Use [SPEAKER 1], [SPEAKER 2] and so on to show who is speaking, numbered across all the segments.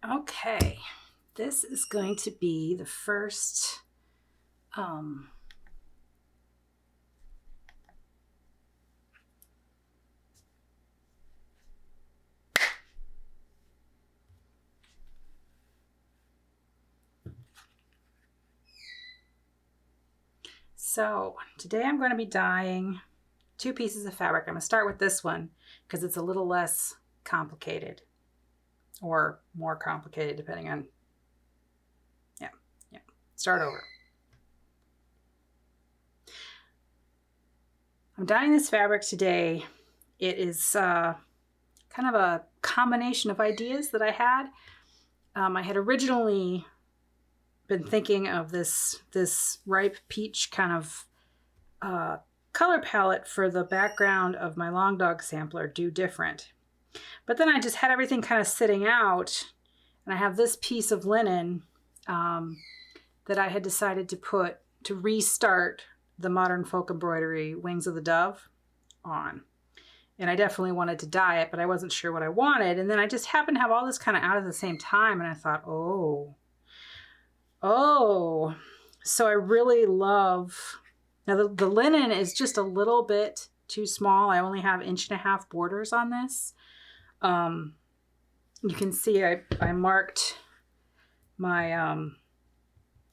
[SPEAKER 1] Okay, this is going to be the first so today I'm going to be dyeing 2 pieces of fabric. I'm going to start with this one because it's a little less complicated, or more complicated depending on, start over. I'm dyeing this fabric today. It is kind of a combination of ideas that I had. I had originally been thinking of this ripe peach kind of color palette for the background of my Long Dog sampler, Do Different. But then I just had everything kind of sitting out, and I have this piece of linen that I had decided to restart the Modern Folk Embroidery Wings of the Dove on. And I definitely wanted to dye it, but I wasn't sure what I wanted. And then I just happened to have all this kind of out at the same time, and I thought, oh, so I really love, now the linen is just a little bit too small. I only have 1.5 inch borders on this. You can see I marked my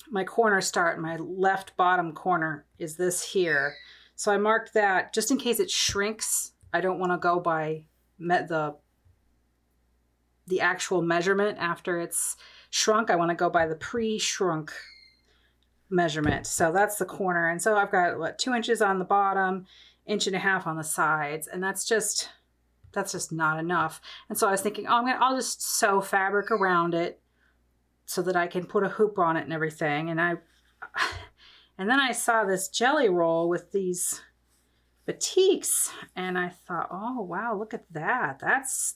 [SPEAKER 1] my corner start. My left bottom corner is this here. So I marked that just in case it shrinks. I don't want to go by the actual measurement after it's shrunk. I want to go by the pre-shrunk measurement. So that's the corner. And so I've got, what, 2 inches on the bottom, 1.5 inches on the sides. And that's just not enough. And so I was thinking, oh, I'll just sew fabric around it so that I can put a hoop on it and everything. And then I saw this jelly roll with these batiks, and I thought, oh wow, look at that. That's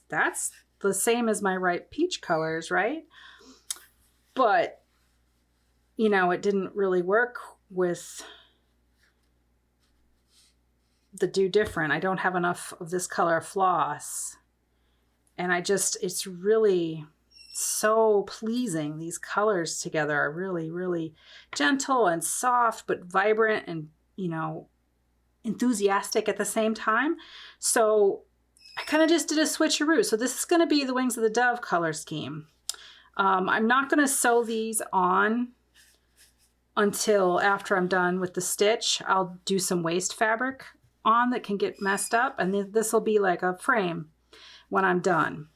[SPEAKER 1] the same as my ripe peach colors, right? But you know, it didn't really work with the Do Different. I don't have enough of this color floss, and it's really so pleasing. These colors together are really, really gentle and soft, but vibrant and, you know, enthusiastic at the same time. So I kind of just did a switcheroo. So this is going to be the Wings of the Dove color scheme. I'm not going to sew these on until after I'm done with the stitch. I'll do some waste fabric on that can get messed up, and this will be like a frame when I'm done.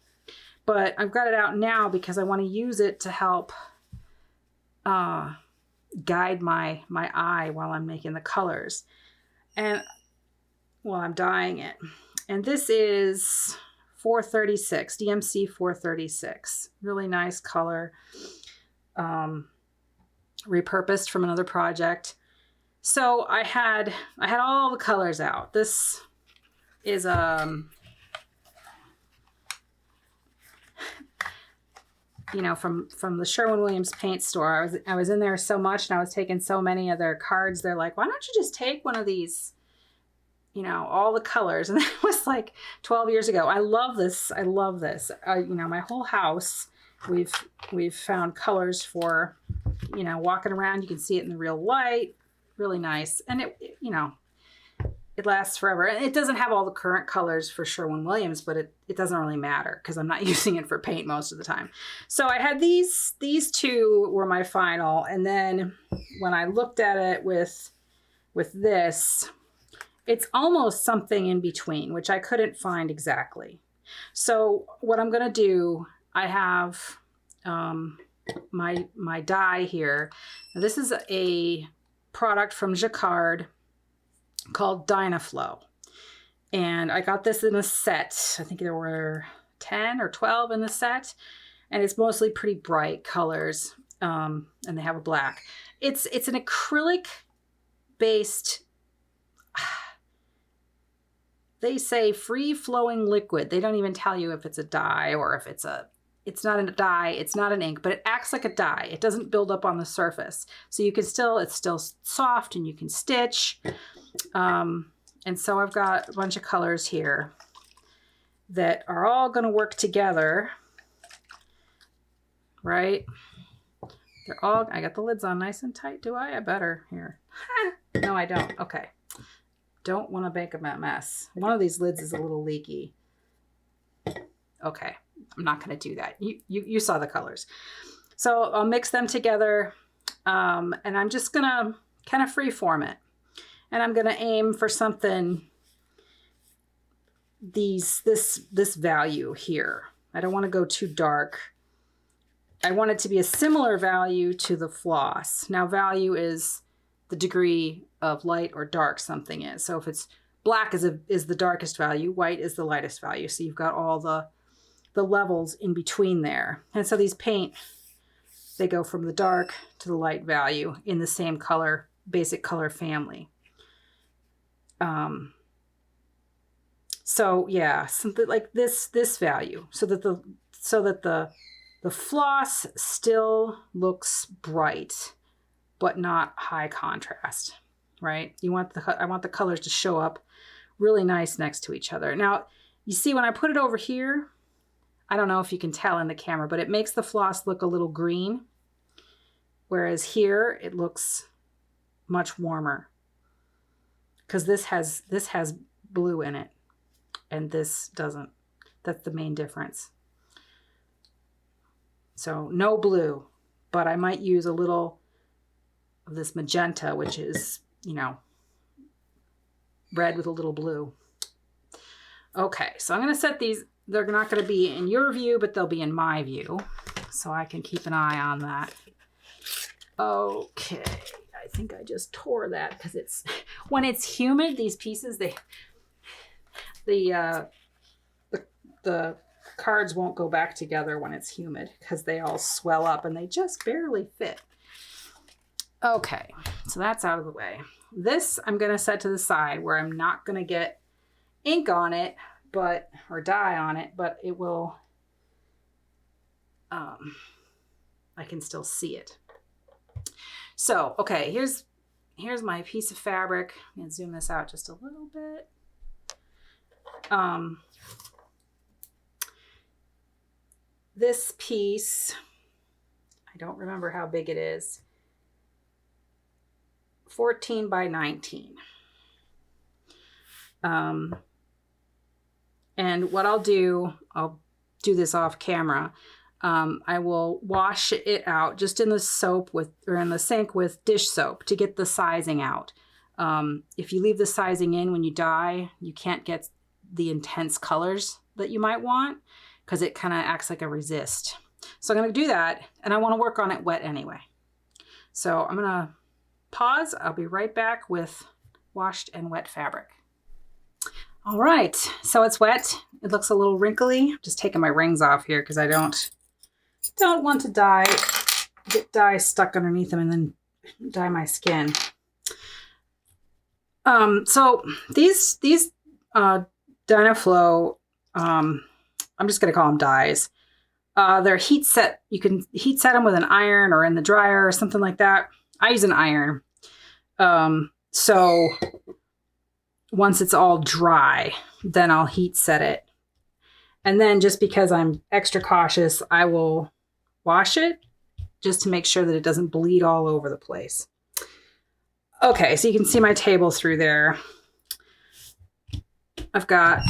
[SPEAKER 1] But I've got it out now because I want to use it to help guide my eye while I'm making the colors and while I'm dyeing it. And this is 436, DMC 436. Really nice color. Repurposed from another project. So I had all the colors out. This is you know, from the Sherwin-Williams paint store. I was in there so much, and I was taking so many of their cards. They're like, why don't you just take one of these, you know, all the colors? And that was like 12 years ago. I love this. I love this. You know, my whole house, we've found colors for, you know, walking around. You can see it in the real light. Really nice. And it you know, it lasts forever. And it doesn't have all the current colors for Sherwin-Williams, but it doesn't really matter because I'm not using it for paint most of the time. So I had these 2 were my final. And then when I looked at it with this, it's almost something in between, which I couldn't find exactly. So what I'm going to do, I have my dye here. Now, this is a product from Jacquard called Dye-Na-Flow. And I got this in a set. I think there were 10 or 12 in the set. And it's mostly pretty bright colors. And they have a black. It's an acrylic based, they say free flowing liquid. They don't even tell you if it's a dye or if it's not a dye, it's not an ink, but it acts like a dye. It doesn't build up on the surface. So you can it's still soft and you can stitch. And so I've got a bunch of colors here that are all going to work together right? They're all, I got the lids on nice and tight, do I? I better here. No, I don't. Okay. Don't want to make a mess. One of these lids is a little leaky. Okay. I'm not going to do that. You saw the colors. So I'll mix them together. And I'm just going to kind of freeform it. And I'm going to aim for something, this value here. I don't want to go too dark. I want it to be a similar value to the floss. Now, value is the degree of light or dark something is. So if it's black is the darkest value, white is the lightest value. So you've got all the levels in between there. And so these paint, they go from the dark to the light value in the same color, basic color family. So yeah, something like this value, so that the floss still looks bright, but not high contrast, right? I want the colors to show up really nice next to each other. Now, you see when I put it over here, I don't know if you can tell in the camera, but it makes the floss look a little green, whereas here it looks much warmer because this has blue in it and this doesn't. That's the main difference. So no blue, but I might use a little of this magenta, which is, you know, red with a little blue. Okay, so I'm going to set these. They're not going to be in your view, but they'll be in my view. So I can keep an eye on that. Okay, I think I just tore that because it's, when it's humid, these pieces, the cards won't go back together when it's humid because they all swell up and they just barely fit. Okay, so that's out of the way. This I'm going to set to the side where I'm not going to get ink on it, or dye on it, but it will, I can still see it. So, okay, here's my piece of fabric. I'm going to zoom this out just a little bit. This piece, I don't remember how big it is. 14 by 19. And what I'll do this off camera. I will wash it out just in the soap or in the sink with dish soap to get the sizing out. If you leave the sizing in when you dye, you can't get the intense colors that you might want because it kind of acts like a resist. So I'm going to do that, and I want to work on it wet anyway. So I'm going to pause. I'll be right back with washed and wet fabric. All right, so it's wet. It looks a little wrinkly. I'm just taking my rings off here because I don't want to get dye stuck underneath them and then dye my skin. So these Dye-Na-Flo, I'm just going to call them dyes. They're heat set. You can heat set them with an iron or in the dryer or something like that. I use an iron. So once it's all dry, then I'll heat set it. And then just because I'm extra cautious, I will wash it just to make sure that it doesn't bleed all over the place. Okay, so you can see my table through there. I've got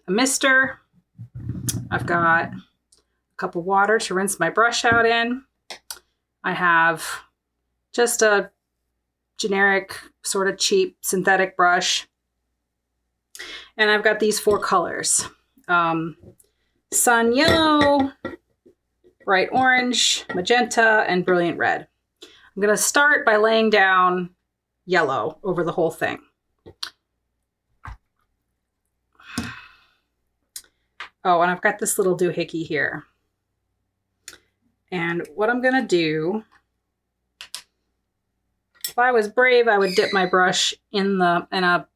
[SPEAKER 1] a mister. I've got a cup of water to rinse my brush out in. I have just a generic, sort of cheap synthetic brush. And I've got these 4 colors. Sun yellow, bright orange, magenta, and brilliant red. I'm going to start by laying down yellow over the whole thing. Oh, and I've got this little doohickey here. And what I'm going to do, if I was brave, I would dip my brush in a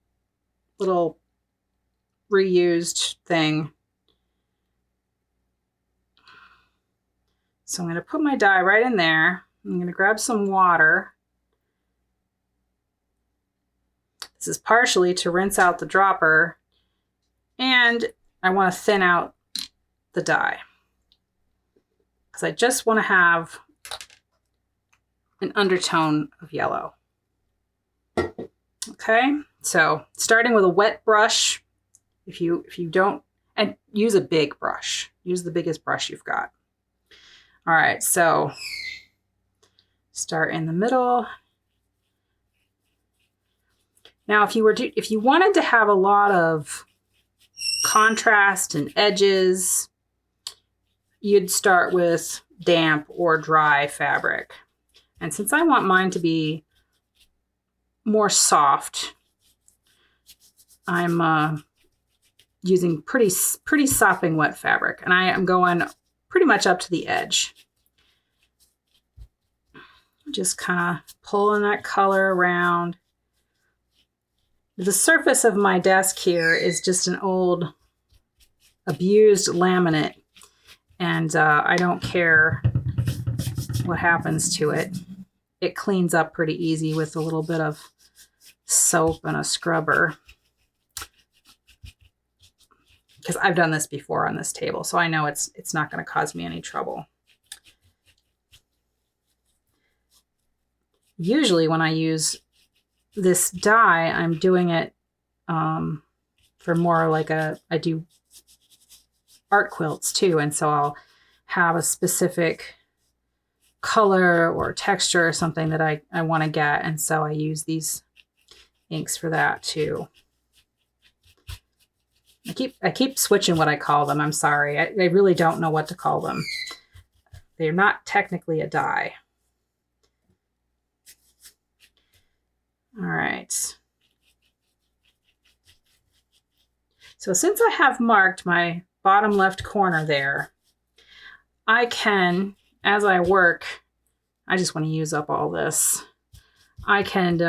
[SPEAKER 1] little reused thing. So I'm going to put my dye right in there. I'm going to grab some water. This is partially to rinse out the dropper, and I want to thin out the dye because I just want to have an undertone of yellow. Okay, so starting with a wet brush, if you don't, and use a big brush, use the biggest brush you've got. All right, so start in the middle. Now, if you wanted to have a lot of contrast and edges, you'd start with damp or dry fabric. And since I want mine to be more soft, I'm using pretty sopping wet fabric, and I am going pretty much up to the edge. Just kind of pulling that color around. The surface of my desk here is just an old abused laminate, and I don't care what happens to it. It cleans up pretty easy with a little bit of soap and a scrubber, because I've done this before on this table, so I know it's not going to cause me any trouble. Usually when I use this dye, I'm doing it for more like I do art quilts too, and so I'll have a specific color or texture or something that I want to get, and so I use these inks for that too. I keep switching what I call them. I'm sorry. I really don't know what to call them. They're not technically a dye. All right. So since I have marked my bottom left corner there, I can, as I work, I just want to use up all this. I can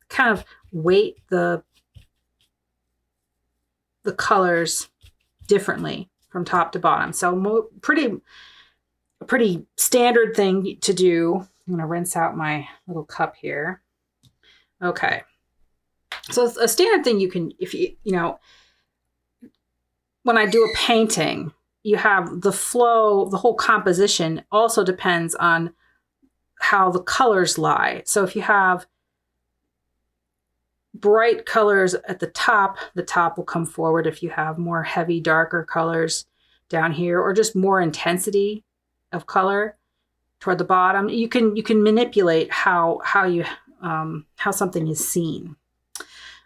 [SPEAKER 1] kind of weight the colors differently from top to bottom. So a pretty standard thing to do. I'm going to rinse out my little cup here. Okay. So a standard thing you can, if you know, when I do a painting, you have the flow, the whole composition also depends on how the colors lie. So if you have bright colors at the top will come forward. If you have more heavy, darker colors down here, or just more intensity of color toward the bottom, you can manipulate how something is seen.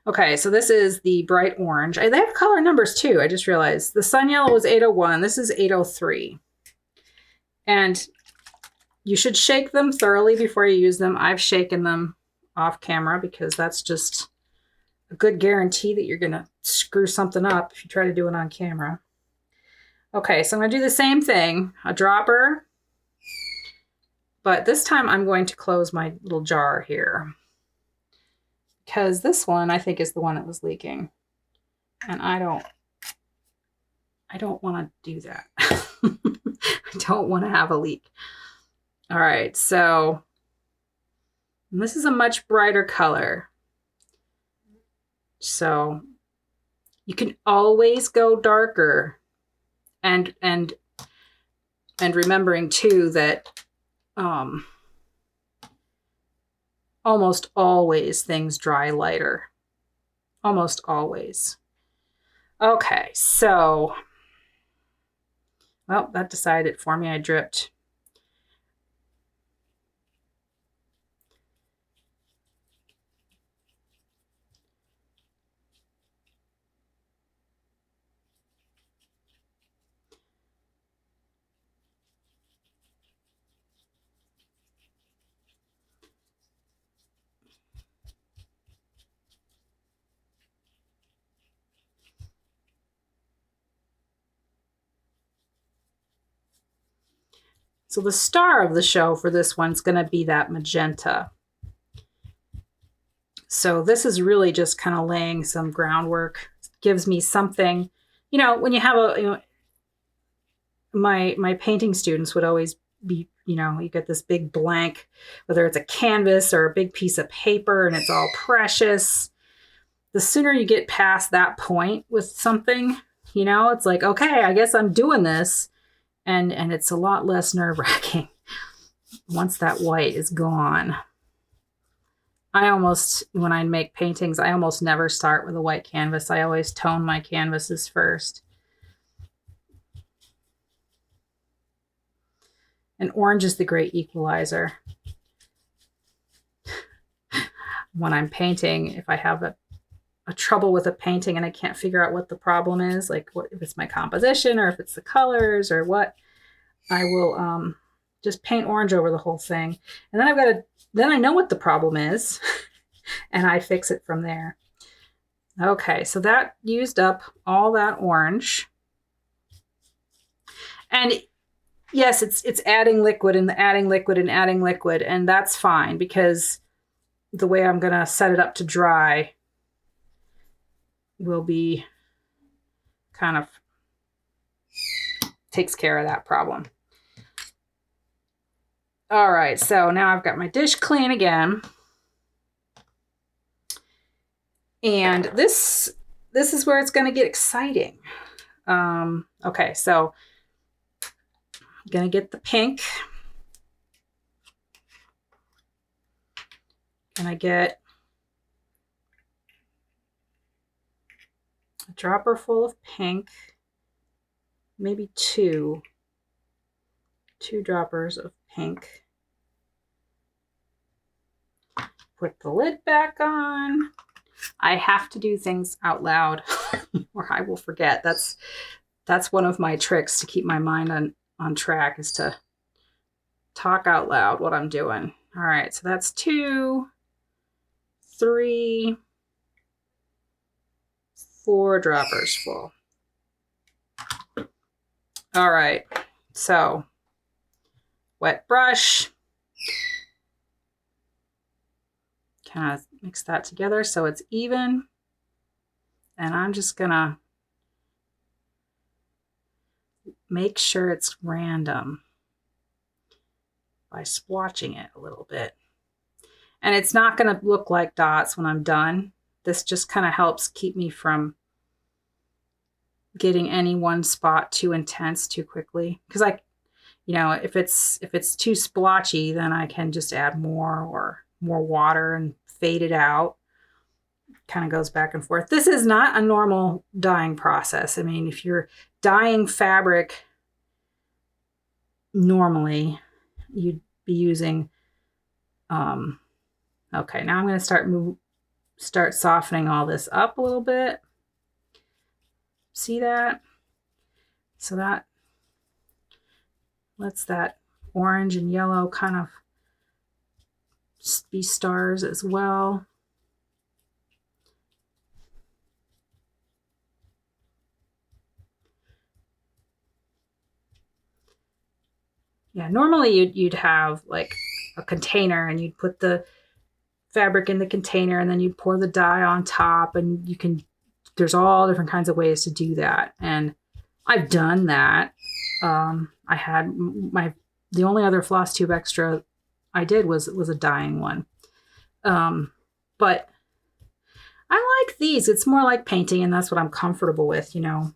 [SPEAKER 1] Okay, so this is the bright orange. They have color numbers too. I just realized the sun yellow was 801. This is 803. And you should shake them thoroughly before you use them. I've shaken them off camera because that's just a good guarantee that you're gonna screw something up if you try to do it on camera. Okay, so I'm gonna do the same thing, a dropper, but this time I'm going to close my little jar here, because this one I think is the one that was leaking, and I don't want to do that. I don't want to have a leak. All right, so this is a much brighter color. So you can always go darker, and remembering too that almost always things dry lighter. Almost always. Okay, so, well, that decided it for me. I dripped. So the star of the show for this one's going to be that magenta. So this is really just kind of laying some groundwork. It gives me something, you know, when you have a, you know, my painting students would always be, you know, you get this big blank, whether it's a canvas or a big piece of paper and it's all precious. The sooner you get past that point with something, you know, it's like, okay, I guess I'm doing this. And it's a lot less nerve-wracking once that white is gone. When I make paintings, I almost never start with a white canvas. I always tone my canvases first. And orange is the great equalizer. When I'm painting, if I have a trouble with a painting and I can't figure out what the problem is, like if it's my composition or if it's the colors or what, I will just paint orange over the whole thing. And then then I know what the problem is and I fix it from there. Okay, so that used up all that orange. And yes, it's adding liquid and adding liquid and adding liquid, and that's fine because the way I'm gonna set it up to dry will be kind of takes care of that problem. All right, so now I've got my dish clean again. And this is where it's gonna get exciting. Okay, so I'm gonna get the pink. And I get a dropper full of pink, maybe two droppers of pink. Put the lid back on. I have to do things out loud or I will forget. That's one of my tricks to keep my mind on track, is to talk out loud what I'm doing. All right, so that's 2, 3, 4 droppers full. All right, so wet brush. Kind of mix that together so it's even. And I'm just gonna make sure it's random by splotching it a little bit. And it's not gonna look like dots when I'm done. This just kind of helps keep me from getting any one spot too intense too quickly. Because if it's too splotchy, then I can just add more water and fade it out. Kind of goes back and forth. This is not a normal dyeing process. I mean, if you're dyeing fabric normally, you'd be using, okay, now I'm going to start softening all this up a little bit. See that? So that lets that orange and yellow kind of be stars as well. Yeah, normally you'd have like a container and you'd put the fabric in the container and then you'd pour the dye on top, and there's all different kinds of ways to do that. And I've done that. I had the only other Flosstube EXTRA I did was a dyeing one. But I like these. It's more like painting, and that's what I'm comfortable with, you know.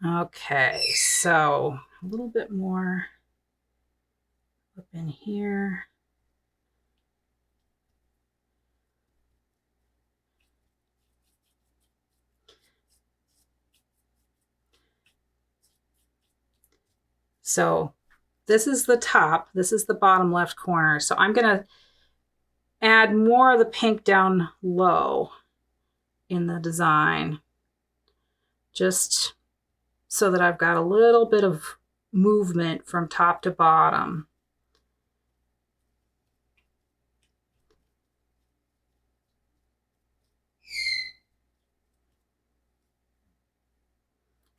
[SPEAKER 1] Okay, so a little bit more up in here. So this is the top, this is the bottom left corner. So I'm gonna add more of the pink down low in the design, just so that I've got a little bit of movement from top to bottom.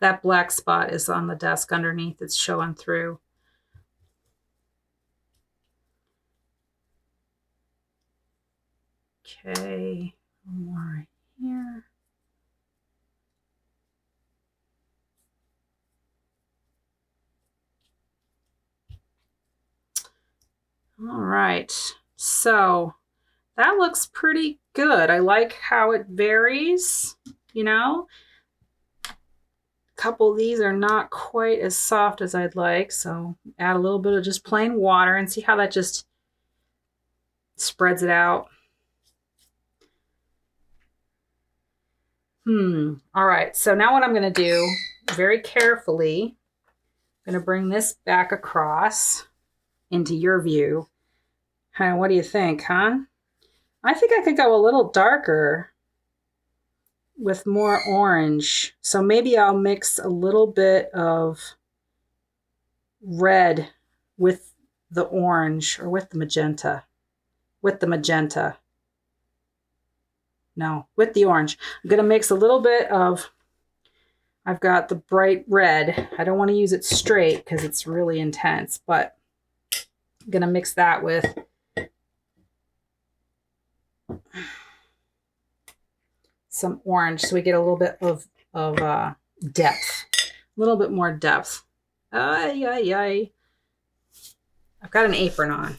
[SPEAKER 1] That black spot is on the desk underneath, it's showing through. Okay, one more right here. All right, so that looks pretty good. I like how it varies, you know. A couple of these are not quite as soft as I'd like, so add a little bit of just plain water and see how that just spreads it out. All right, so now what I'm going to do, very carefully, I'm going to bring this back across into your view. What do you think, huh? I think I could go a little darker with more orange. So maybe I'll mix a little bit of red with the orange or with the magenta. With the magenta. No, with the orange. I'm going to mix a little bit of, I've got the bright red. I don't want to use it straight because it's really intense, but I'm going to mix that with some orange so we get a little bit of depth. A little bit more depth. Ay, ay, ay. I've got an apron on,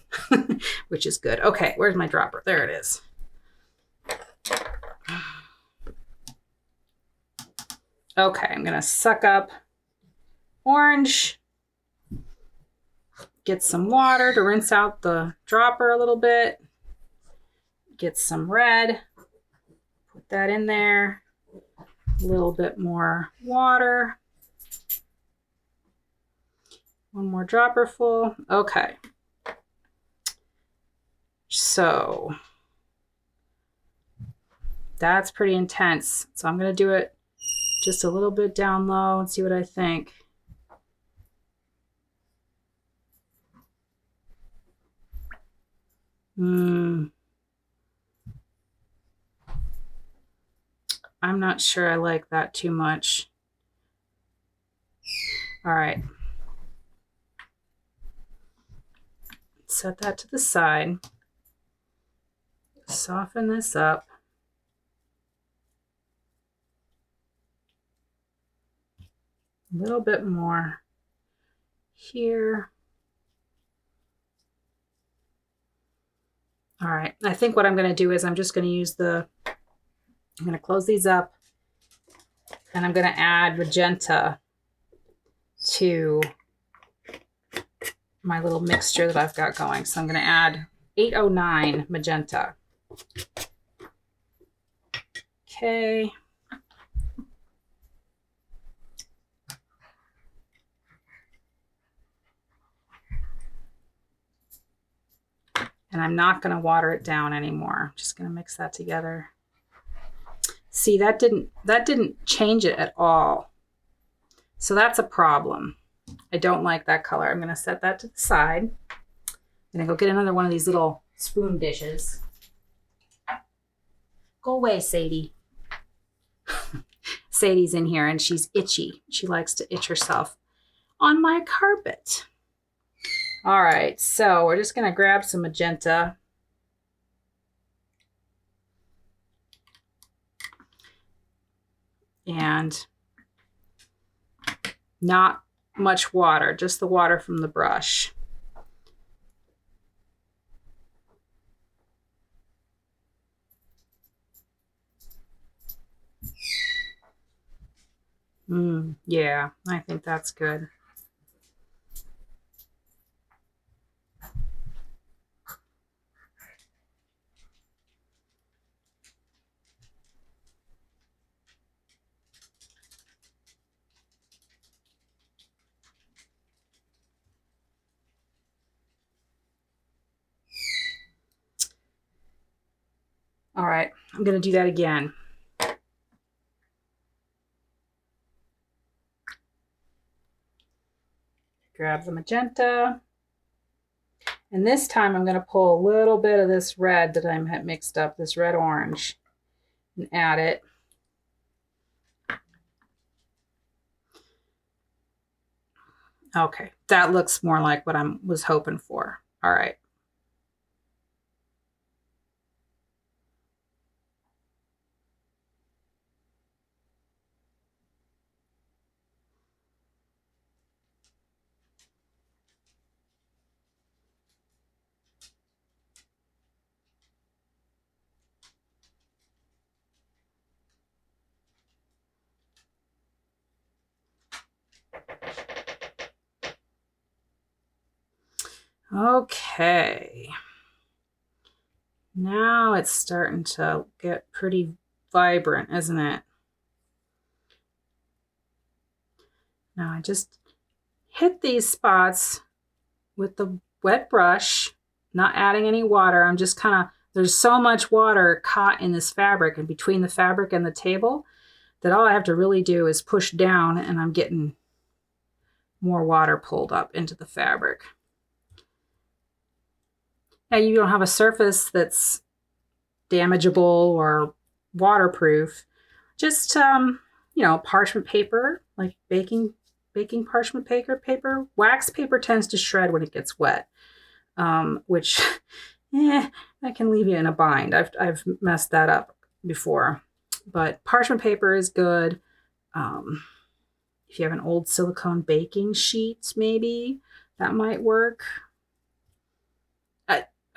[SPEAKER 1] which is good. Okay, where's my dropper? There it is. Okay, I'm going to suck up orange, get some water to rinse out the dropper a little bit, get some red, put that in there, a little bit more water, one more dropper full. Okay, so that's pretty intense. So I'm going to do it just a little bit down low and see what I think. I'm not sure I like that too much. All right. Set that to the side. Soften this up. A little bit more here. All right, I think what I'm going to do is I'm just going to use I'm going to close these up and I'm going to add magenta to my little mixture that I've got going. So I'm going to add 809 magenta. Okay. And I'm not going to water it down anymore. I'm just going to mix that together. See, that didn't change it at all. So that's a problem. I don't like that color. I'm going to set that to the side. I'm going to go get another one of these little spoon dishes. Go away, Sadie. Sadie's in here and she's itchy. She likes to itch herself on my carpet. All right, so we're just going to grab some magenta. And not much water, just the water from the brush. Yeah, I think that's good. All right, I'm going to do that again. Grab the magenta. And this time I'm going to pull a little bit of this red that I mixed up, this red orange, and add it. Okay, that looks more like what I was hoping for. All right. Okay. Now it's starting to get pretty vibrant, isn't it? Now I just hit these spots with the wet brush, not adding any water. I'm just kind of, there's so much water caught in this fabric and between the fabric and the table that all I have to really do is push down and I'm getting more water pulled up into the fabric. Now you don't have a surface that's damageable or waterproof. Just, you know, parchment paper, like baking parchment paper. Wax paper tends to shred when it gets wet, which that can leave you in a bind. I've messed that up before, but parchment paper is good. If you have an old silicone baking sheet, maybe that might work.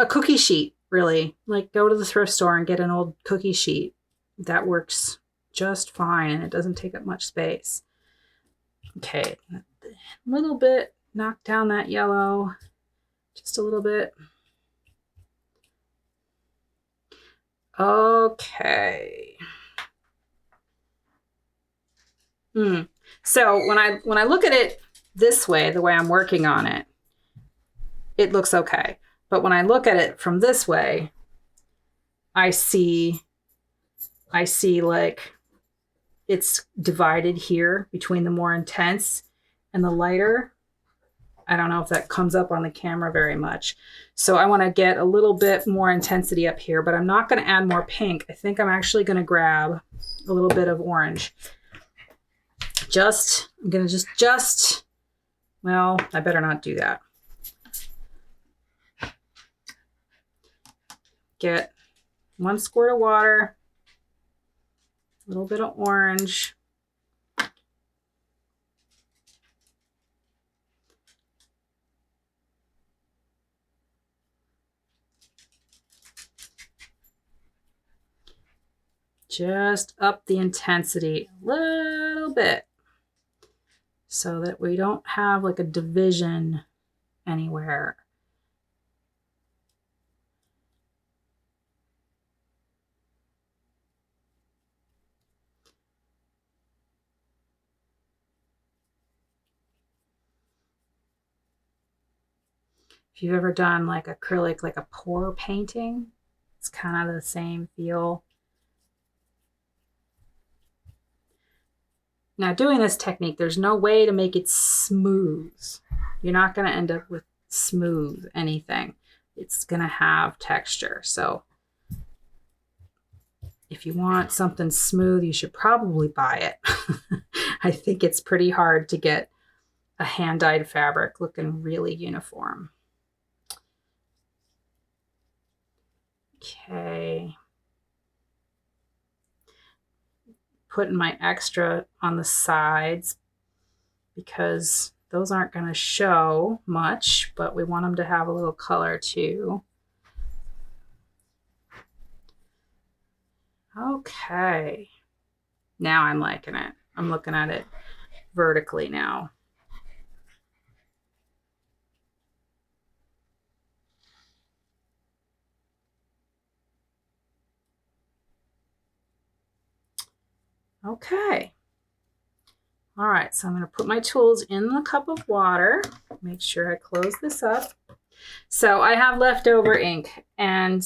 [SPEAKER 1] A cookie sheet, really. Like, go to the thrift store and get an old cookie sheet. That works just fine, and it doesn't take up much space. Okay, a little bit, knock down that yellow, just a little bit. Okay. So when I look at it this way, the way I'm working on it, it looks okay. But when I look at it from this way, I see like it's divided here between the more intense and the lighter. I don't know if that comes up on the camera very much. So I want to get a little bit more intensity up here, but I'm not going to add more pink. I think I'm actually going to grab a little bit of orange. I'm going to just, well, I better not do that. Get 1 squirt of water, a little bit of orange. Just up the intensity a little bit so that we don't have like a division anywhere. If you've ever done like acrylic, like a pour painting, it's kind of the same feel. Now doing this technique, there's no way to make it smooth. You're not going to end up with smooth anything. It's going to have texture. So if you want something smooth, you should probably buy it. I think it's pretty hard to get a hand-dyed fabric looking really uniform. Okay. Putting my extra on the sides because those aren't going to show much, but we want them to have a little color too. Okay. Now I'm liking it. I'm looking at it vertically now. Okay. All right, so I'm going to put my tools in the cup of water. Make sure I close this up. So I have leftover ink, and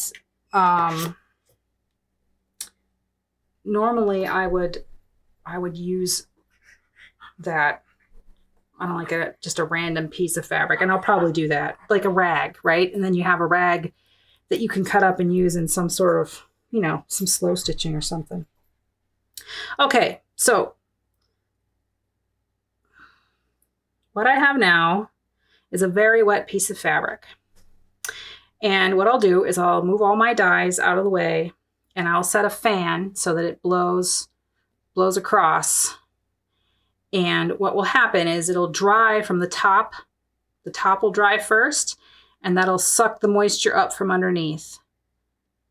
[SPEAKER 1] normally I would use that on like just a random piece of fabric, and I'll probably do that like a rag, right? And then you have a rag that you can cut up and use in some sort of, you know, some slow stitching or something. Okay, so what I have now is a very wet piece of fabric. And what I'll do is I'll move all my dyes out of the way, and I'll set a fan so that it blows across. And what will happen is it'll dry from the top. The top will dry first, and that'll suck the moisture up from underneath.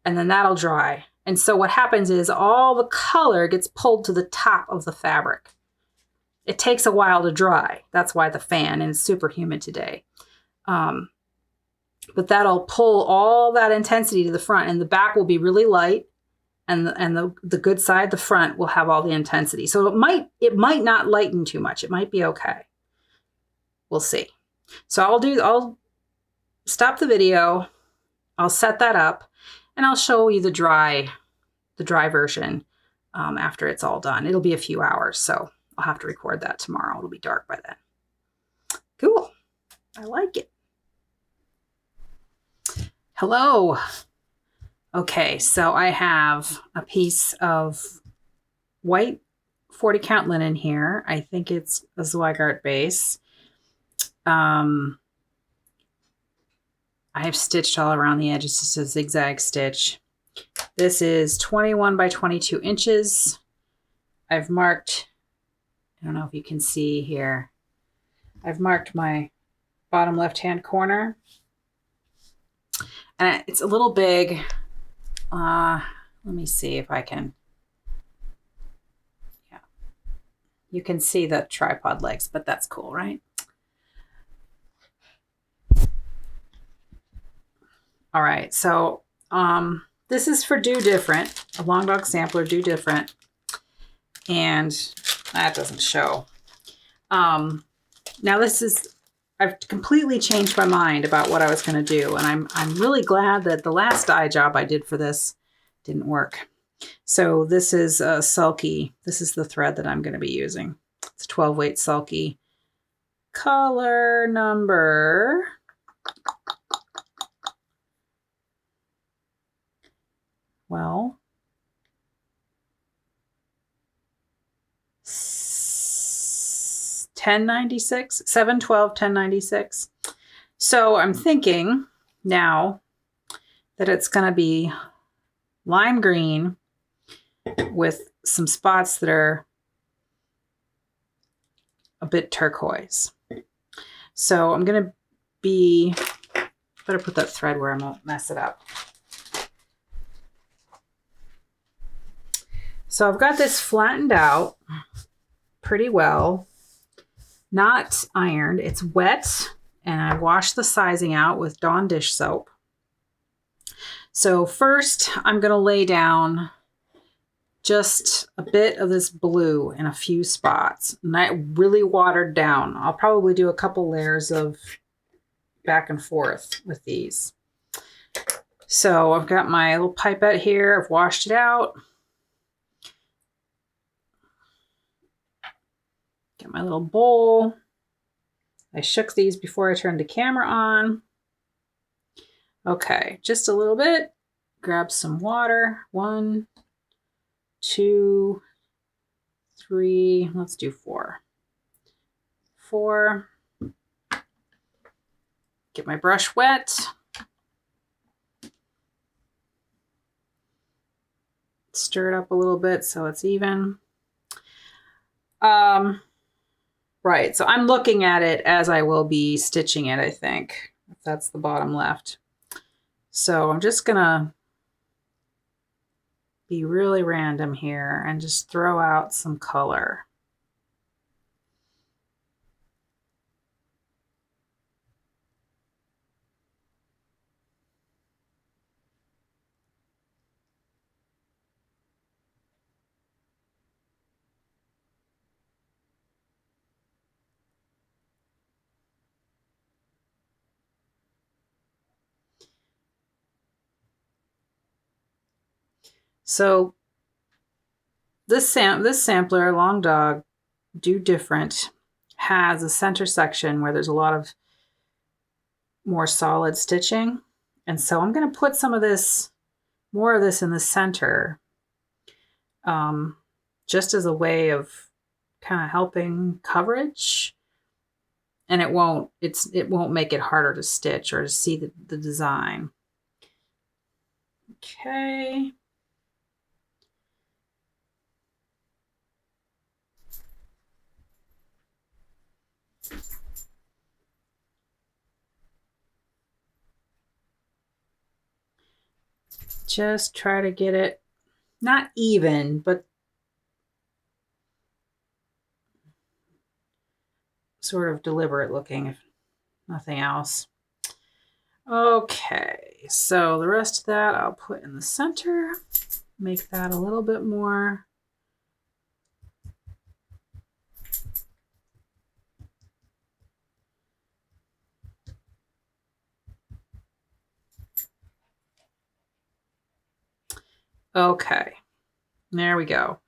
[SPEAKER 1] And then that'll dry. And so what happens is all the color gets pulled to the top of the fabric. It takes a while to dry. That's why the fan, and it's super humid today. but that'll pull all that intensity to the front, and the back will be really light, and the good side, the front, will have all the intensity. So it might not lighten too much. It might be okay. We'll see. So I'll stop the video. I'll set that up, and I'll show you the dry version after it's all done. It'll be a few hours, so I'll have to record that tomorrow. It'll be dark by then. Cool. I like it. Hello. Okay, so I have a piece of white 40 count linen here. I think it's a Jacquard base. I have stitched all around the edge. It's just a zigzag stitch. This is 21 by 22 inches. I've marked, I don't know if you can see here, I've marked my bottom left-hand corner. And it's a little big. Let me see if I can. Yeah. You can see the tripod legs, but that's cool, right? All right, so this is for Do Different, a Long Dog sampler, Do Different. And that doesn't show. Now this is, I've completely changed my mind about what I was going to do, and I'm really glad that the last dye job I did for this didn't work. So this is a sulky. This is the thread that I'm going to be using. It's a 12 weight sulky. Color number, well, 1096, 712, 1096. So I'm thinking now that it's going to be lime green with some spots that are a bit turquoise. So I'm going to be, better put that thread where I won't mess it up. So I've got this flattened out pretty well. Not ironed, it's wet, and I washed the sizing out with Dawn dish soap. So first I'm going to lay down just a bit of this blue in a few spots, not really watered down. I'll probably do a couple layers of back and forth with these. So I've got my little pipette here, I've washed it out. Get my little bowl. I shook these before I turned the camera on. Okay, just a little bit. Grab some water. 1, 2, 3. Let's do 4. 4. Get my brush wet. Stir it up a little bit so it's even. Right, so I'm looking at it as I will be stitching it, I think. That's the bottom left. So I'm just gonna be really random here and just throw out some color. So this sampler, Long Dog, Do Different, has a center section where there's a lot of more solid stitching. And so I'm going to put some of this, more of this in the center, just as a way of kind of helping coverage. And it won't make it harder to stitch or to see the design. Okay. Just try to get it not even, but sort of deliberate looking, if nothing else. Okay, so the rest of that I'll put in the center, make that a little bit more. Okay, there we go.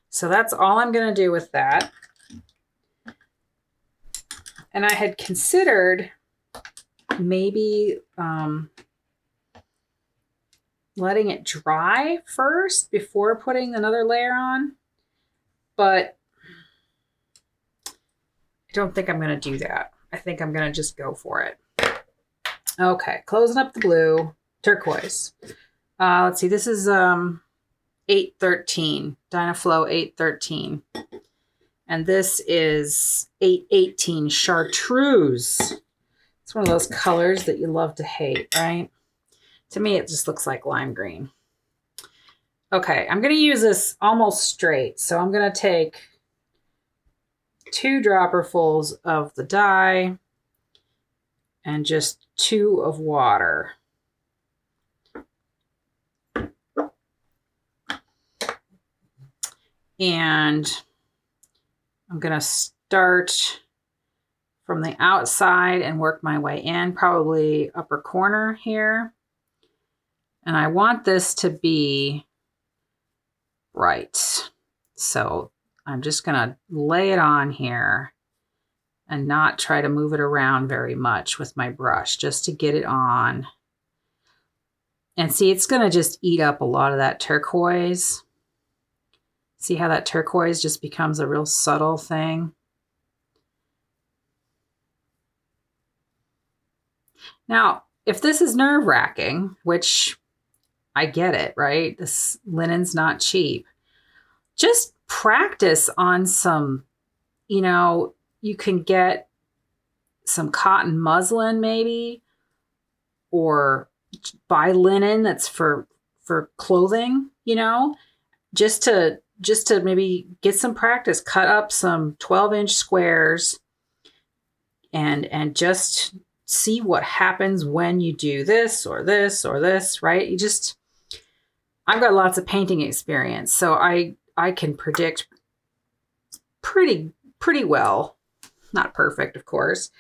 [SPEAKER 1] So that's all I'm going to do with that. And I had considered maybe letting it dry first before putting another layer on, but I don't think I'm going to do that. I think I'm going to just go for it. Okay, closing up the blue, turquoise. Let's see, this is 813, Dye-Na-Flow 813. And this is 818 chartreuse. It's one of those colors that you love to hate, right? To me, it just looks like lime green. Okay, I'm going to use this almost straight. So I'm going to take 2 dropperfuls of the dye and just 2 of water. And I'm going to start from the outside and work my way in, probably upper corner here. And I want this to be right. So I'm just going to lay it on here and not try to move it around very much with my brush, just to get it on. And see, it's going to just eat up a lot of that turquoise. See how that turquoise just becomes a real subtle thing? Now, if this is nerve-wracking, which I get it, right? This linen's not cheap. Just practice on some, you know, you can get some cotton muslin maybe, or buy linen that's for clothing, you know, just to maybe get some practice. Cut up some 12-inch squares and just see what happens when you do this or this or this, right? I've got lots of painting experience, so I can predict pretty well. Not perfect, of course.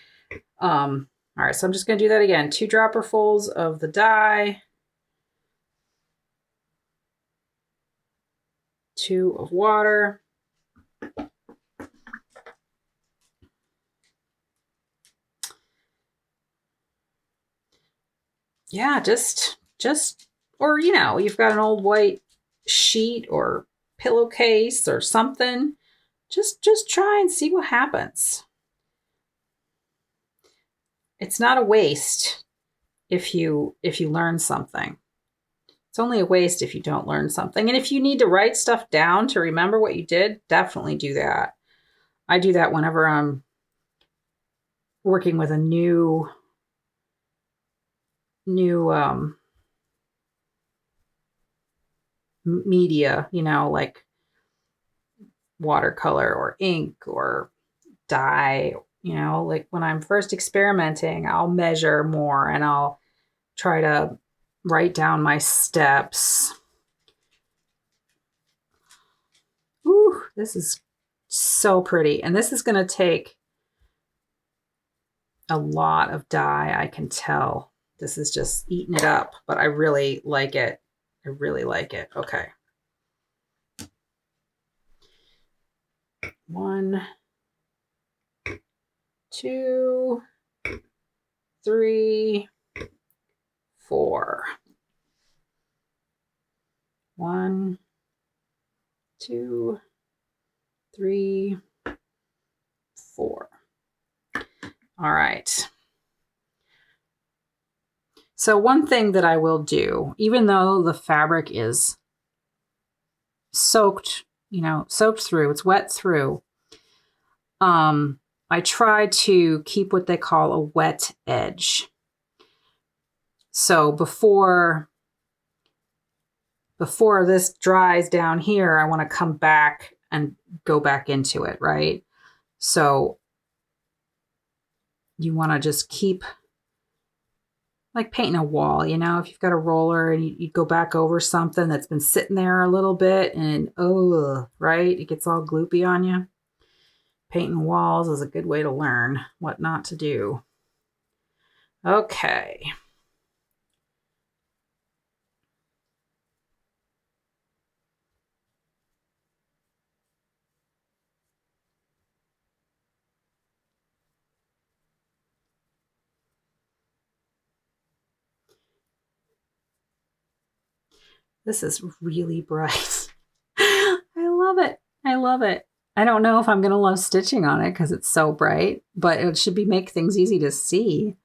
[SPEAKER 1] All right, so I'm just going to do that again. 2 dropperfuls of the dye, 2 of water. Yeah, just, or, you know, you've got an old white sheet or pillowcase or something. Just try and see what happens. It's not a waste if you learn something. It's only a waste if you don't learn something. And if you need to write stuff down to remember what you did, definitely do that. I do that whenever I'm working with a new media, you know, like watercolor or ink or dye. You know, like when I'm first experimenting, I'll measure more and I'll try to write down my steps. Ooh, this is so pretty. And this is going to take a lot of dye, I can tell. This is just eating it up, but I really like it. I really like it. Okay. 1, 2, 3, 4. 1, 2, 3, 4. All right. So one thing that I will do, even though the fabric is soaked, you know, soaked through, it's wet through, I try to keep what they call a wet edge. So before this dries down here, I want to come back and go back into it, right? So you want to just keep like painting a wall, you know, if you've got a roller and you go back over something that's been sitting there a little bit and, oh, right, it gets all gloopy on you. Painting walls is a good way to learn what not to do. Okay. This is really bright. I love it. I love it. I don't know if I'm going to love stitching on it because it's so bright, but it should make things easy to see.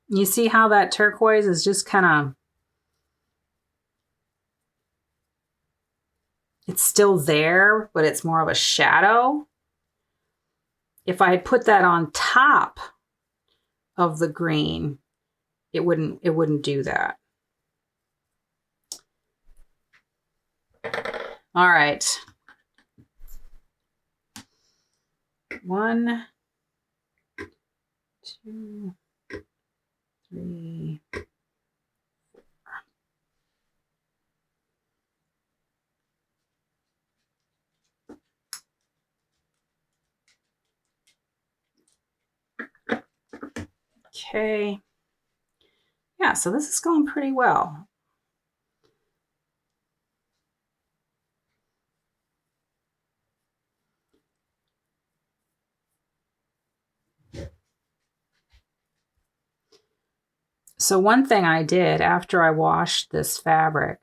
[SPEAKER 1] You see how that turquoise is just kind of, it's still there, but it's more of a shadow. If I had put that on top of the green, it wouldn't do that. All right. 1, 2, 3, 4. Okay. Yeah, so this is going pretty well. So one thing I did after I washed this fabric,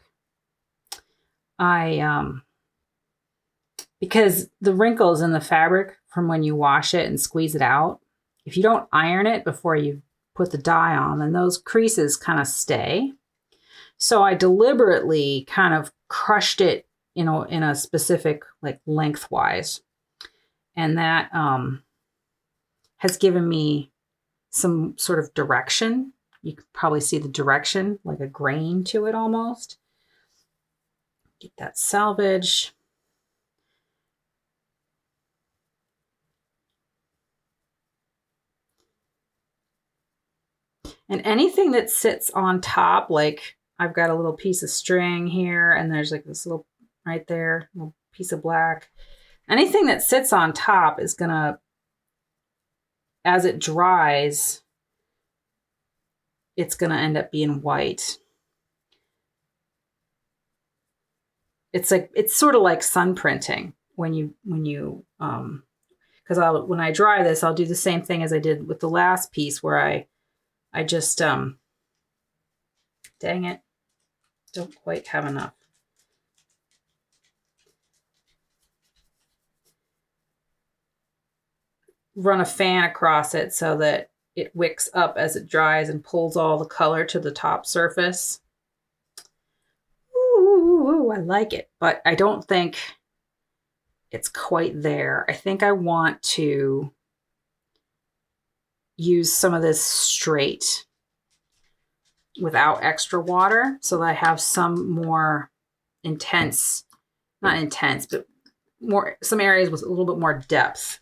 [SPEAKER 1] because the wrinkles in the fabric from when you wash it and squeeze it out, if you don't iron it before you put the dye on, then those creases kind of stay. So I deliberately kind of crushed it, you know, in a specific, like, lengthwise. And that has given me some sort of direction. You could probably see the direction, like a grain to it almost. Get that salvage. And anything that sits on top, like I've got a little piece of string here, and there's like this little right there, little piece of black. Anything that sits on top is gonna, as it dries, it's gonna end up being white. It's like, it's sort of like sun printing when you because when I dry this, I'll do the same thing as I did with the last piece where I just dang it, don't quite have enough. Run a fan across it so that it wicks up as it dries and pulls all the color to the top surface. Ooh, I like it, but I don't think it's quite there. I think I want to use some of this straight without extra water so that I have some more intense, not intense, but more, some areas with a little bit more depth.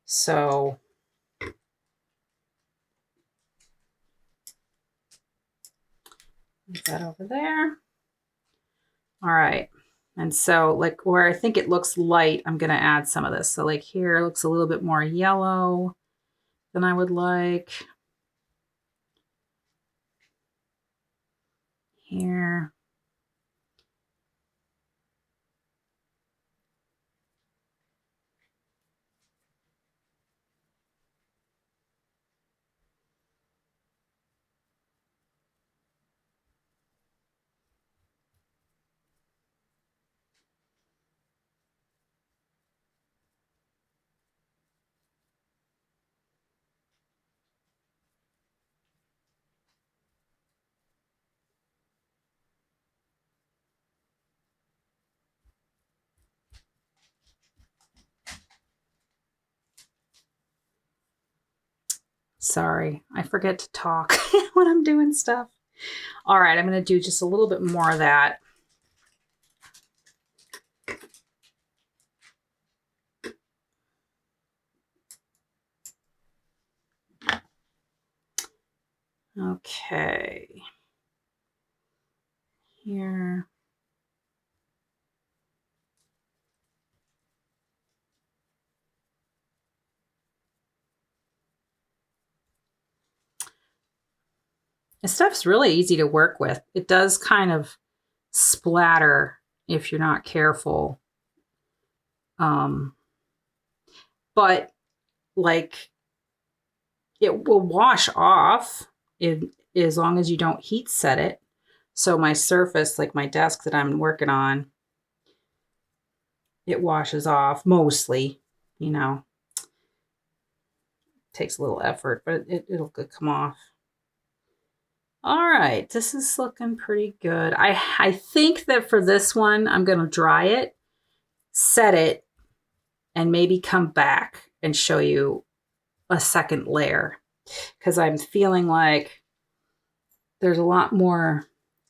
[SPEAKER 1] So put that over there. All right. And so like where I think it looks light, I'm going to add some of this. So like here it looks a little bit more yellow than I would like. Here. Sorry, I forget to talk when I'm doing stuff. All right, I'm going to do just a little bit more of that. Okay. Here. This stuff's really easy to work with. It does kind of splatter if you're not careful. But like it will wash off as long as you don't heat set it. So my surface, like my desk that I'm working on, it washes off mostly, you know. Takes a little effort, but it'll come off. All right, this is looking pretty good. I think that for this one, I'm going to dry it, set it, and maybe come back and show you a second layer because I'm feeling like there's a lot more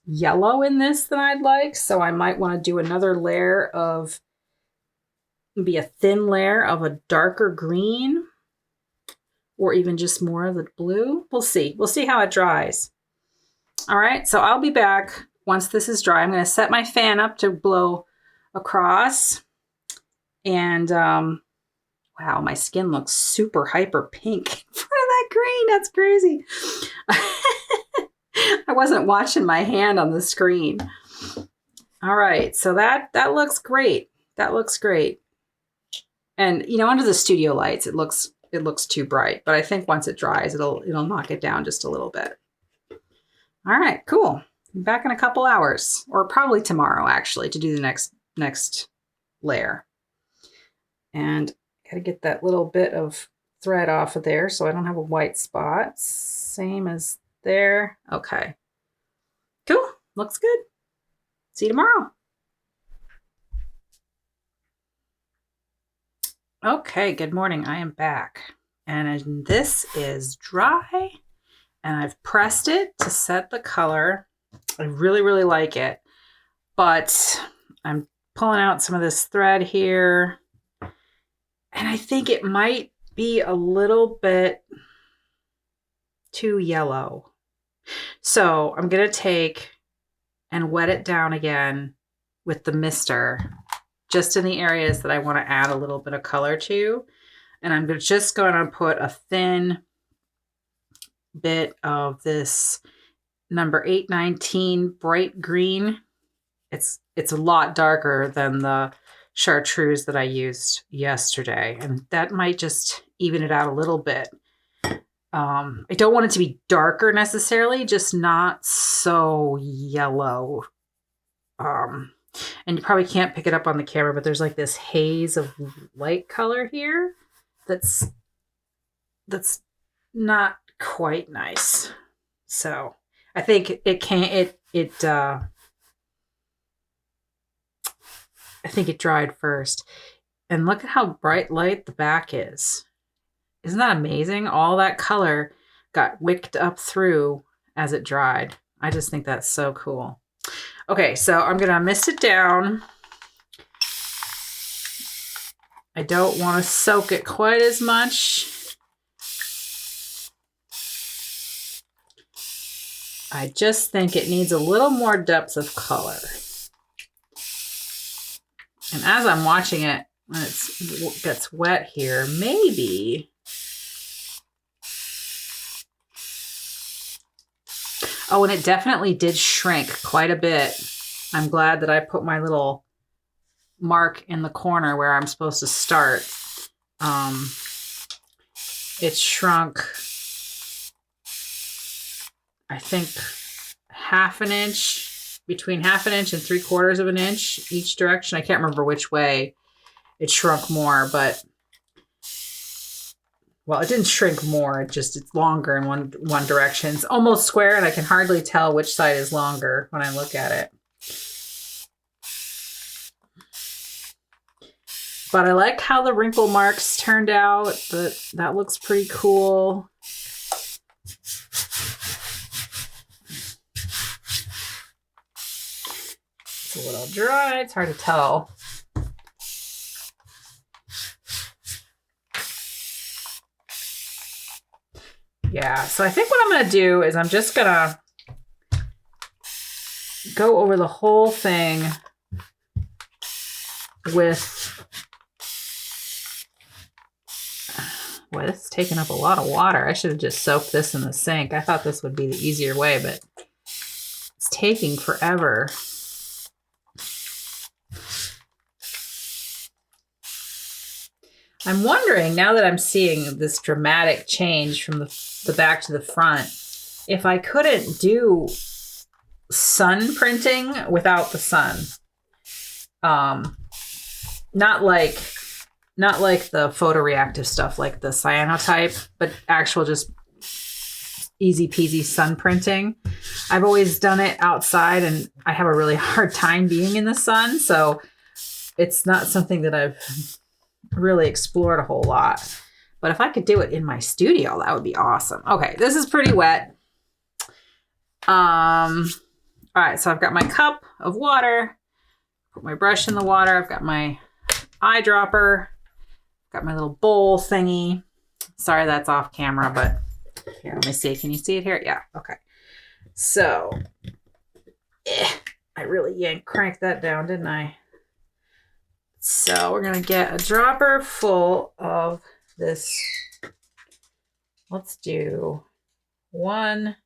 [SPEAKER 1] yellow in this than I'd like. So I might want to do another layer of, be a thin layer of a darker green or even just more of the blue. We'll see. We'll see how it dries. All right, so I'll be back once this is dry. I'm going to set my fan up to blow across. And wow, my skin looks super hyper pink in front of that green. That's crazy. I wasn't watching my hand on the screen. All right, so that looks great. That looks great. And you know, under the studio lights, it looks too bright. But I think once it dries, it'll knock it down just a little bit. All right, cool. I'm back in a couple hours, or probably tomorrow actually, to do the next layer. And gotta get that little bit of thread off of there so I don't have a white spot. Same as there. Okay. Cool. Looks good. See you tomorrow. Okay, good morning. I am back. And this is dry. And I've pressed it to set the color. I really, really like it. But I'm pulling out some of this thread here. And I think it might be a little bit too yellow. So I'm going to take and wet it down again with the mister, just in the areas that I want to add a little bit of color to. And I'm just going to put a thin bit of this number 819 bright green. It's a lot darker than the chartreuse that I used yesterday, and that might just even it out a little bit. I don't want it to be darker necessarily, just not so yellow. And you probably can't pick it up on the camera, but there's like this haze of light color here that's not quite nice. So I think I think it dried first. And look at how bright light the back is. Isn't that amazing? All that color got wicked up through as it dried. I just think that's so cool. Okay, so I'm going to mist it down. I don't want to soak it quite as much. I just think it needs a little more depth of color. And as I'm watching it, when it gets wet here, maybe. Oh, and it definitely did shrink quite a bit. I'm glad that I put my little mark in the corner where I'm supposed to start. It shrunk, I think, half an inch, between half an inch and 3/4 of an inch each direction. I can't remember which way it shrunk more, but well, it didn't shrink more. It's longer in one direction. It's almost square, and I can hardly tell which side is longer when I look at it. But I like how the wrinkle marks turned out. That looks pretty cool. dry. It's hard to tell. Yeah, so I think what I'm going to do is I'm just going to go over the whole thing with, boy, this is taking up a lot of water. I should have just soaked this in the sink. I thought this would be the easier way, but it's taking forever. I'm wondering, now that I'm seeing this dramatic change from the back to the front, if I couldn't do sun printing without the sun. Not like the photoreactive stuff like the cyanotype, but actual just easy peasy sun printing. I've always done it outside and I have a really hard time being in the sun, so it's not something that I've really explored a whole lot. But if I could do it in my studio, that would be awesome. Okay, this is pretty wet. All right, so I've got my cup of water, put my brush in the water. I've got my eyedropper, got my little bowl thingy. Sorry that's off camera, but here, let me see. Can you see it here? Yeah, okay. So, I really cranked that down, didn't I? So we're going to get a dropper full of this. Let's do 1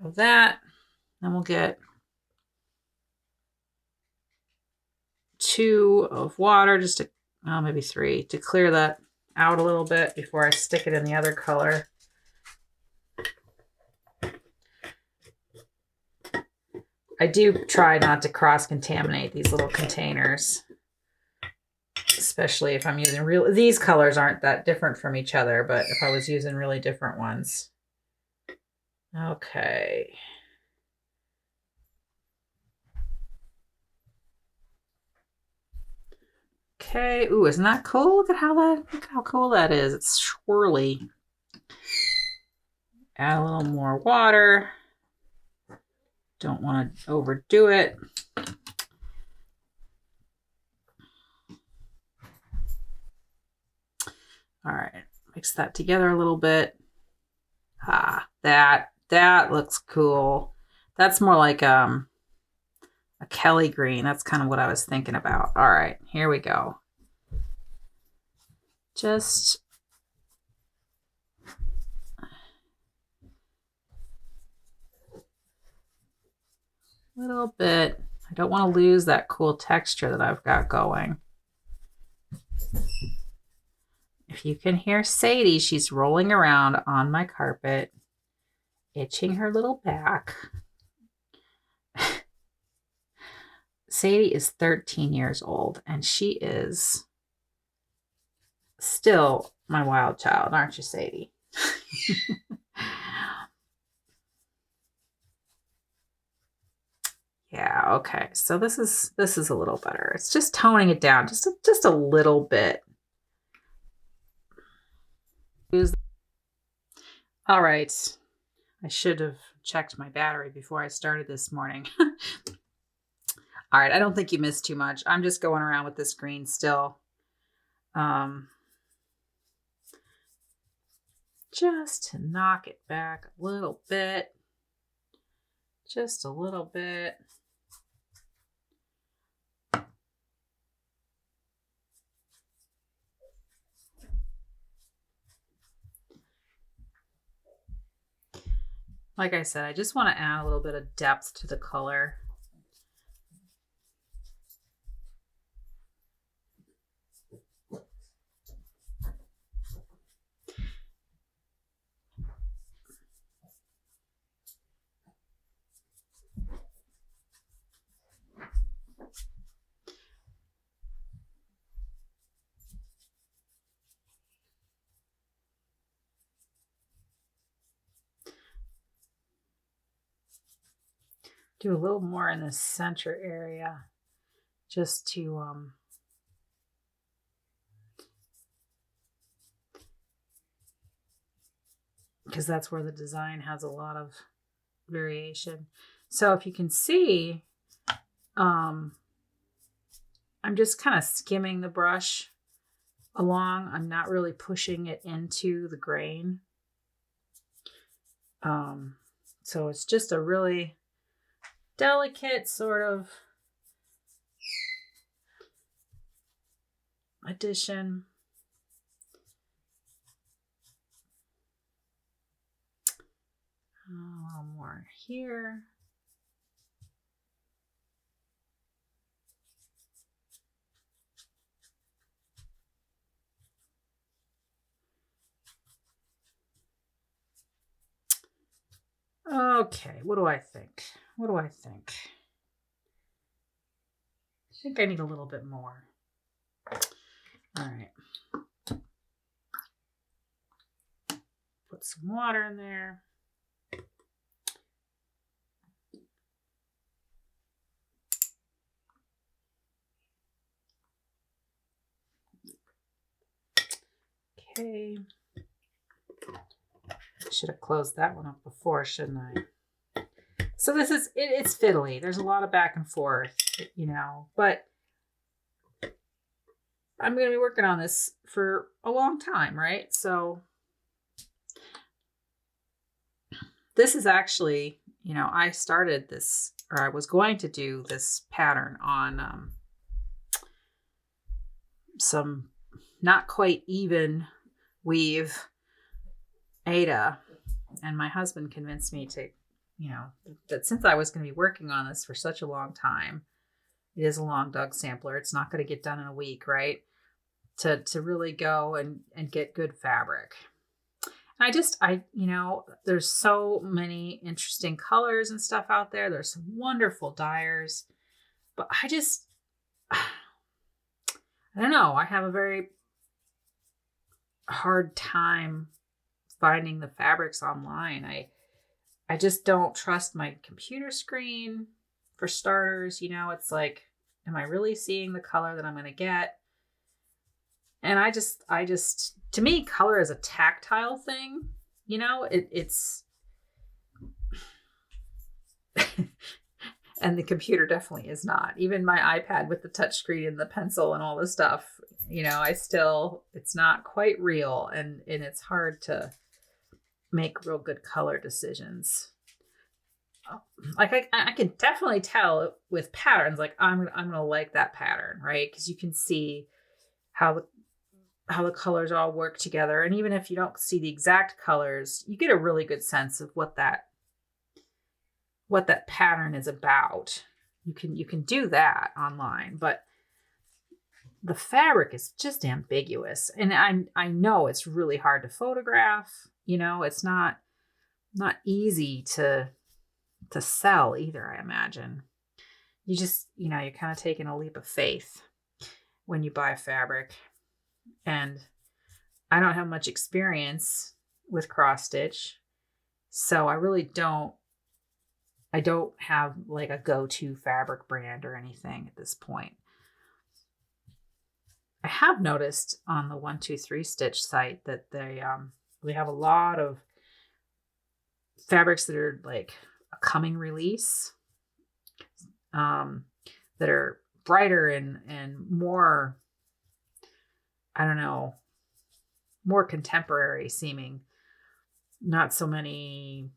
[SPEAKER 1] of that. Then we'll get 2 of water, just to, oh, maybe 3, to clear that out a little bit before I stick it in the other color. I do try not to cross-contaminate these little containers, especially if I'm using these colors aren't that different from each other, but if I was using really different ones. Okay. Okay. Ooh, isn't that cool? Look how cool that is. It's swirly. Add a little more water. Don't want to overdo it. All right, mix that together a little bit. Ah, that looks cool. That's more like a Kelly green. That's kind of what I was thinking about. All right, here we go. Just a little bit. I don't want to lose that cool texture that I've got going. If you can hear Sadie, she's rolling around on my carpet, itching her little back. Sadie is 13 years old, and she is still my wild child, aren't you, Sadie? Yeah, okay. So this is a little better. It's just toning it down just a little bit. All right. I should have checked my battery before I started this morning. All right, I don't think you missed too much. I'm just going around with this green still. Just to knock it back a little bit. Just a little bit. Like I said, I just want to add a little bit of depth to the color. Do a little more in the center area just to because that's where the design has a lot of variation. So if you can see, I'm just kind of skimming the brush along. I'm not really pushing it into the grain. So it's just a really delicate sort of addition. A little more here. Okay, what do I think? What do I think? I think I need a little bit more. All right. Put some water in there. Okay. I should have closed that one up before, shouldn't I? So this is, it's fiddly. There's a lot of back and forth, you know, but I'm going to be working on this for a long time, right? So this is actually, you know, I started this, or I was going to do this pattern on some not quite even weave Aida, and my husband convinced me to, you know, that since I was going to be working on this for such a long time, it is a long dug sampler. It's not going to get done in a week, right? To really go and get good fabric. And you know, there's so many interesting colors and stuff out there. There's some wonderful dyers, but I don't know. I have a very hard time finding the fabrics online. I just don't trust my computer screen for starters. You know, it's like, am I really seeing the color that I'm going to get? And I just, to me, color is a tactile thing. You know, it's, and the computer definitely is not. Even my iPad with the touchscreen and the pencil and all this stuff, you know, it's not quite real, and it's hard to make real good color decisions. Like I can definitely tell with patterns, like I'm gonna like that pattern, right? Because you can see how the colors all work together, and even if you don't see the exact colors, you get a really good sense of what that pattern is about. You can do that online, but the fabric is just ambiguous, and I know it's really hard to photograph. You know, it's not easy to sell either, I imagine. You just, you know, you're kind of taking a leap of faith when you buy fabric. And I don't have much experience with cross stitch, so I don't have like a go-to fabric brand or anything at this point. I have noticed on the 123 Stitch site that they have a lot of fabrics that are like a coming release, that are brighter and more, I don't know, more contemporary seeming. Not so many,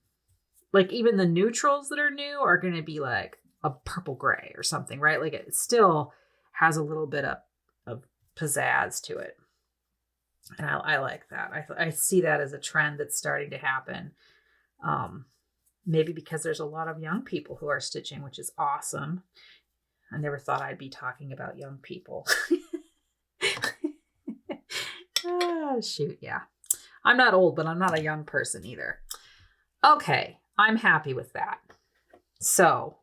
[SPEAKER 1] like even the neutrals that are new are going to be like a purple gray or something, right? Like it still has a little bit of pizzazz to it. And I like that. I see that as a trend that's starting to happen. Maybe because there's a lot of young people who are stitching, which is awesome. I never thought I'd be talking about young people. Oh, shoot. Yeah. I'm not old, but I'm not a young person either. Okay. I'm happy with that. So,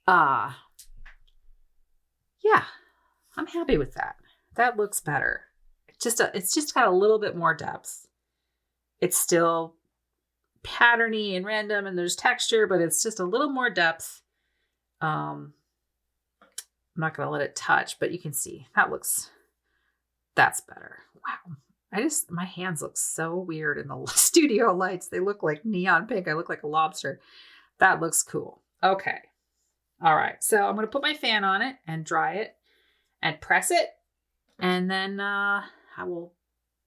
[SPEAKER 1] yeah, I'm happy with that. That looks better. It's just got a little bit more depth. It's still patterny and random and there's texture, but it's just a little more depth. I'm not going to let it touch, but you can see that's better. Wow. My hands look so weird in the studio lights. They look like neon pink. I look like a lobster. That looks cool. Okay. All right, so I'm going to put my fan on it and dry it and press it. And then I will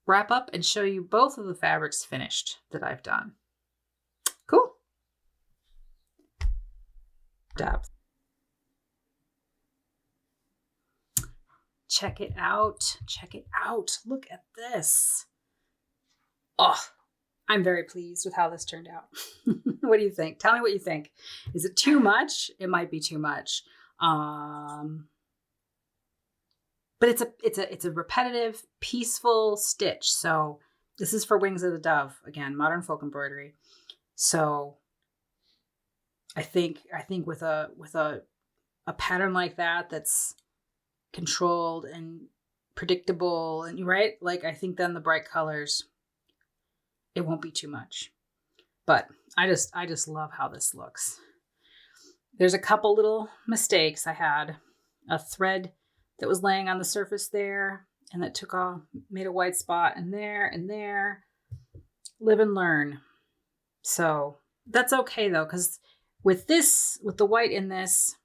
[SPEAKER 1] wrap up and show you both of the fabrics finished that I've done. Cool. Depth. Check it out. Check it out. Look at this. Oh, I'm very pleased with how this turned out. What do you think? Tell me what you think. Is it too much? It might be too much. But it's a repetitive, peaceful stitch. So this is for Wings of the Dove, again, modern folk embroidery. So I think with a pattern like that that's controlled and predictable, and right, like I think then the bright colors, it won't be too much. But I just love how this looks. There's a couple little mistakes. I had a thread that was laying on the surface there, and that made a white spot in there and there. Live and learn. So that's okay though, because with the white in this,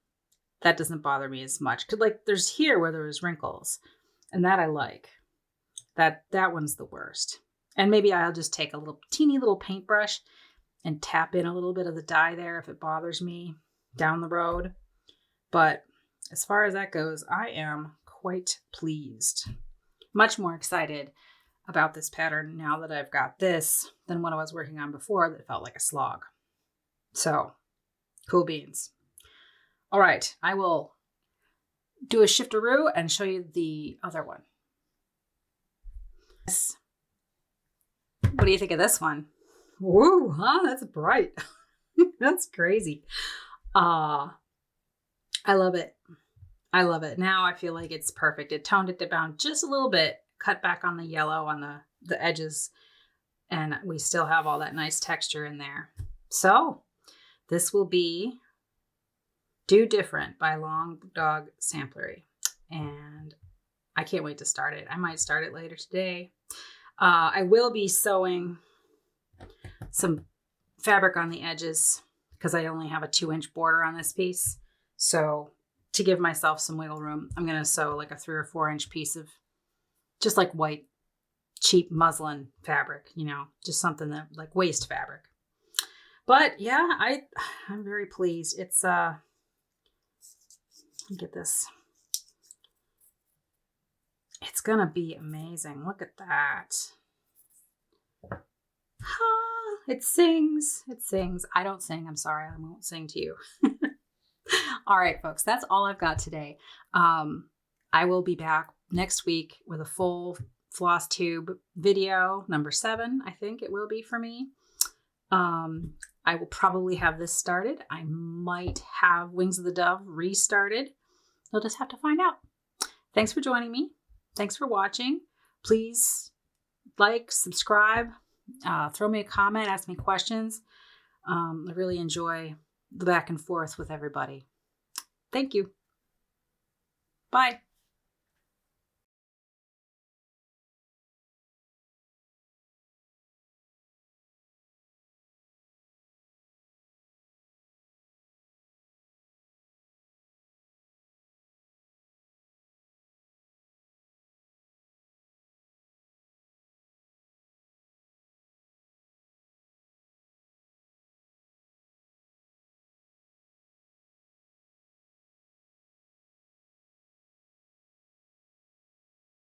[SPEAKER 1] that doesn't bother me as much. Cause like there's here where there's wrinkles, and that I like. That one's the worst. And maybe I'll just take a teeny little paintbrush and tap in a little bit of the dye there if it bothers me down the road. But as far as that goes, I am quite pleased. Much more excited about this pattern now that I've got this than what I was working on before that felt like a slog. So, cool beans. All right, I will do a shiftaroo and show you the other one. What do you think of this one? Woo, huh? That's bright. That's crazy. I love it. I love it. Now I feel like it's perfect. It toned it down just a little bit, cut back on the yellow on the edges, and we still have all that nice texture in there. So this will be Do Different by Long Dog Samplery. And I can't wait to start it. I might start it later today. I will be sewing some fabric on the edges because I only have a 2-inch border on this piece. So to give myself some wiggle room, I'm going to sew like a 3 or 4-inch piece of just like white, cheap muslin fabric, just something that like waist fabric. But yeah, I'm very pleased. It's, get this. It's going to be amazing. Look at that. It sings. It sings. I don't sing. I'm sorry. I won't sing to you. All right, folks. That's all I've got today. I will be back next week with a full Flosstube video, number 7, I think it will be for me. I will probably have this started. I might have Wings of the Dove restarted. You'll just have to find out. Thanks for joining me. Thanks for watching. Please like, subscribe, throw me a comment, ask me questions. I really enjoy the back and forth with everybody. Thank you. Bye.